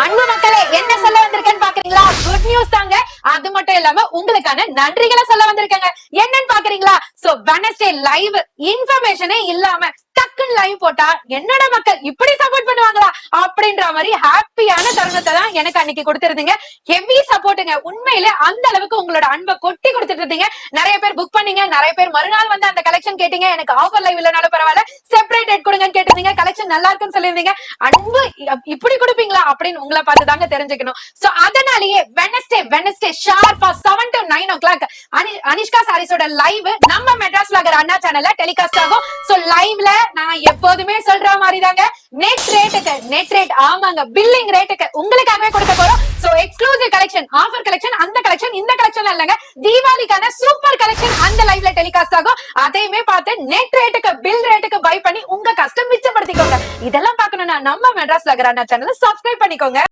அன்பு மக்களே, என்ன சொல்ல வந்திருக்கேன்னு பாக்குறீங்களா? குட் நியூஸ் தாங்க. அது மட்டும் இல்லாம உங்களுக்கான நன்றிகளை சொல்ல வந்திருக்காங்க. என்னன்னு பாக்குறீங்களா? சோ வெட்னஸ்டே லைவ் இன்ஃபர்மேஷனே இல்லாம டக்குன்னு லைவ் போட்டா என்னோட மக்கள் இப்படி சப்போர்ட் பண்ணுவாங்களா அப்படின்ற மாதிரி ஹாப்பியான தருணத்தை தான் எனக்கு அன்னைக்கு கொடுத்திருந்தீங்க. ஹெவி சப்போர்ட்டுங்க. உண்மையிலே அந்த அளவுக்கு உங்களோட அன்பை கொட்டி கொடுத்துட்டு இருந்தீங்க. நிறைய பேர் புக் பண்ணீங்க, நிறைய பேர் மறுநாள் வந்து அந்த கலெக்ஷன் கேட்டீங்க. எனக்கு ஆஃபர் லைவ் இல்லனாலும் பரவாயில்ல, செப்பரேட் ரேட் கொடுங்கன்னு கேட்டிருந்தீங்க. கலெக்ஷன் நல்லா இருக்குன்னு சொல்லியிருந்தீங்க. அன்பு இப்படி கொடுப்பீங்களா அப்படின்னு உங்களை பார்த்து தாங்க தெரிஞ்சுக்கணும். சோ அதனாலேயே வெட்னஸ்டே ஷார்ப்பா 7 to 9 o'clock அனிஷ்கா சாரீஸோட லைவ் நம்ம மெட்ராஸ் வ்ளாகர் அண்ணா சேனல்ல டெலிகாஸ்ட் ஆகும். சோ லைவ்ல நான் எப்போதுமே சொல்ற மாதிரி தாங்க நெட் ரேட் ஆமாங்க, பில்லிங் ரேட்டுக்கு உங்களுக்காகவே கொடுக்க போறோம். So exclusive collection, offer collection, அந்த கலெக்ஷன் இந்த கலெக்ஷன் இல்லங்க, தீபாவளிக்கான சூப்பர் கலெக்ஷன் அந்த லைவ்ல டெலிகாஸ்ட் ஆகும். அதையுமே பார்த்து நெட் ரேட்டுக்கு பில் ரேட்டுக்கு பை பண்ணி உங்க கஷ்டம் மிச்சப்படுத்திக்கோங்க. இதெல்லாம் பார்க்கணும்னா நம்ம மெட்ராஸ் வ்ளாகர் அண்ணா சேனலை சப்ஸ்கிரைப் பண்ணிக்கோங்க.